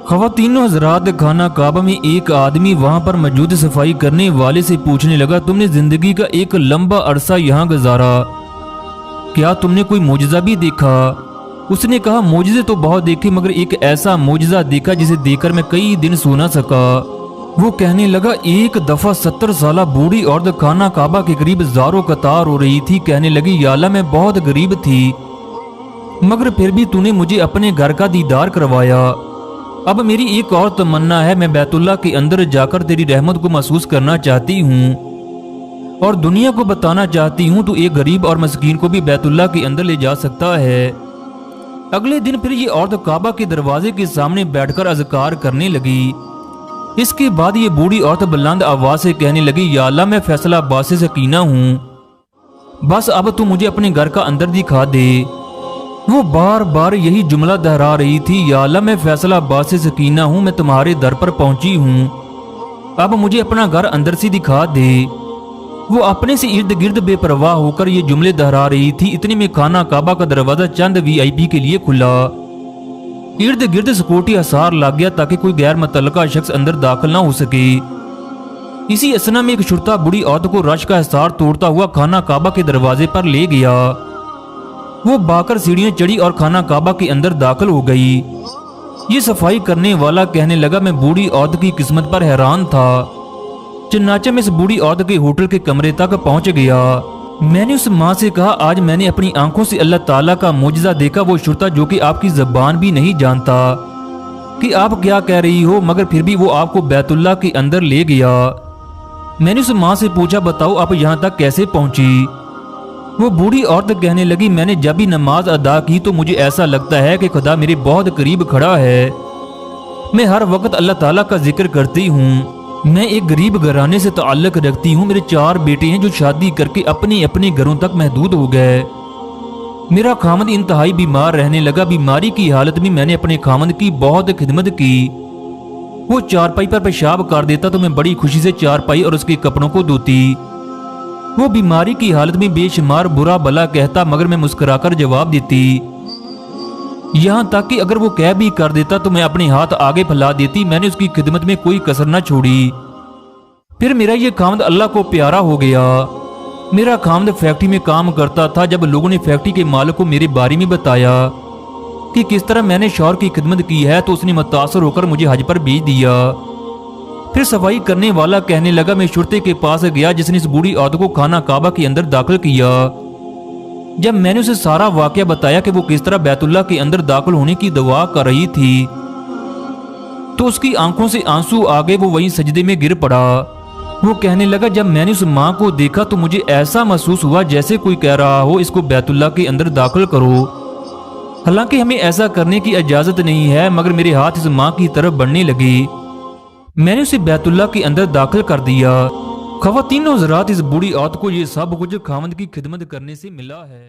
خواتینوں حضرات، خانہ کعبہ میں ایک آدمی وہاں پر موجود صفائی کرنے والے سے پوچھنے لگا، تم نے زندگی کا ایک لمبا عرصہ یہاں گزارا، کیا تم نے کوئی معجزہ بھی دیکھا؟ اس نے کہا، معجزے تو بہت دیکھے مگر ایک ایسا معجزہ دیکھا جسے دیکھ کر میں کئی دن سو نہ سکا۔ وہ کہنے لگا، ایک دفعہ 70 سالہ بوڑھی عورت خانہ کعبہ کے قریب زارو قطار ہو رہی تھی، کہنے لگی، یا اللہ میں بہت غریب تھی مگر پھر بھی تو نے مجھے اپنے گھر کا دیدار کروایا۔ اب میری ایک اور تمنا ہے، میں بیت اللہ کے اندر جا کر تیری رحمت کو محسوس کرنا چاہتی ہوں اور دنیا کو بتانا چاہتی ہوں تو ایک غریب اور مسکین کو بھی بیت اللہ کے اندر لے جا سکتا ہے۔ اگلے دن پھر یہ عورت کعبہ کے دروازے کے سامنے بیٹھ کر اذکار کرنے لگی۔ اس کے بعد یہ بوڑھی عورت بلند آواز سے کہنے لگی، یا اللہ میں فیصل عباس سے سکینہ ہوں، بس اب تو مجھے اپنے گھر کا اندر دکھا دے۔ وہ بار بار یہی جملہ دہرا رہی تھی، یا اللہ میں فیصل عباس سے سکینہ ہوں، میں تمہارے در پر پہنچی ہوں، اب مجھے اپنا گھر اندر سے دکھا دے۔ وہ اپنے سے ارد گرد بے پرواہ ہو کر یہ جملے دہرا رہی تھی، اتنے میں خانہ کعبہ کا دروازہ چند VIP کے لیے کھلا۔ ارد گرد سکیورٹی حصار لگ گیا تاکہ کوئی غیر متعلقہ شخص اندر داخل نہ ہو سکے۔ اسی اثنا میں ایک شرطا بڑی عورت کو رش کا حصار توڑتا ہوا خانہ کعبہ کے دروازے پر لے گیا۔ وہ باکر سیڑھیاں چڑھی اور خانہ کعبہ کے اندر داخل ہو گئی۔ یہ صفائی کرنے والا کہنے لگا، میں بوڑھی عورت کی قسمت پر حیران تھا، چنانچہ میں اس بوڑھی عورت کے ہوٹل کے کمرے تک پہنچ گیا۔ میں نے اس ماں سے کہا، آج میں نے اپنی آنکھوں سے اللہ تعالیٰ کا معجزہ دیکھا۔ وہ شرطا جو کہ آپ کی زبان بھی نہیں جانتا کہ آپ کیا کہہ رہی ہو، مگر پھر بھی وہ آپ کو بیت اللہ کے اندر لے گیا۔ میں نے اس ماں سے پوچھا، بتاؤ آپ یہاں تک کیسے پہنچی؟ وہ بوڑھی عورت کہنے لگی، میں نے جب بھی نماز ادا کی تو مجھے ایسا لگتا ہے کہ خدا میرے بہت قریب کھڑا ہے۔ میں ہر وقت اللہ تعالیٰ کا ذکر کرتی ہوں۔ میں ایک غریب گھرانے سے تعلق رکھتی ہوں، میرے 4 بیٹے ہیں جو شادی کر کے اپنے اپنے گھروں تک محدود ہو گئے۔ میرا خامد انتہائی بیمار رہنے لگا، بیماری کی حالت میں میں نے اپنے خامد کی بہت خدمت کی۔ وہ چارپائی پر پیشاب کر دیتا تو میں بڑی خوشی سے چارپائی اور اس کے کپڑوں کو دھوتی۔ وہ بیماری کی حالت میں بے شمار برا بلا کہتا مگر میں مسکرا کر جواب دیتی، یہاں تک کہ اگر وہ کہہ بھی کر دیتا تو میں اپنے ہاتھ آگے پھیلا دیتی۔ میں نے اس کی خدمت میں کوئی کسر نہ چھوڑی۔ پھر میرا یہ خامد اللہ کو پیارا ہو گیا۔ میرا خامد فیکٹری میں کام کرتا تھا۔ جب لوگوں نے فیکٹری کے مالک کو میرے بارے میں بتایا کہ کس طرح میں نے شوہر کی خدمت کی ہے تو اس نے متاثر ہو کر مجھے حج پر بھیج دیا۔ پھر صفائی کرنے والا کہنے لگا، میں شرطے کے پاس گیا جس نے اس بوڑھی عورت کو خانہ کعبہ کے اندر داخل کیا۔ جب میں نے اسے سارا واقعہ بتایا کہ وہ کس طرح بیت اللہ کے اندر داخل ہونے کی دعا کر رہی تھی تو اس کی آنکھوں سے آنسو آ گئے، وہ وہیں سجدے میں گر پڑا۔ وہ کہنے لگا، جب میں نے اس ماں کو دیکھا تو مجھے ایسا محسوس ہوا جیسے کوئی کہہ رہا ہو، اس کو بیت اللہ کے اندر داخل کرو۔ حالانکہ ہمیں ایسا کرنے کی اجازت نہیں ہے، مگر میرے ہاتھ اس ماں کی طرف بڑھنے لگے۔ میں نے اسے بیت اللہ کے اندر داخل کر دیا۔ خواتین و حضرات، اس بوڑھی عورت کو یہ سب کچھ خامد کی خدمت کرنے سے ملا ہے۔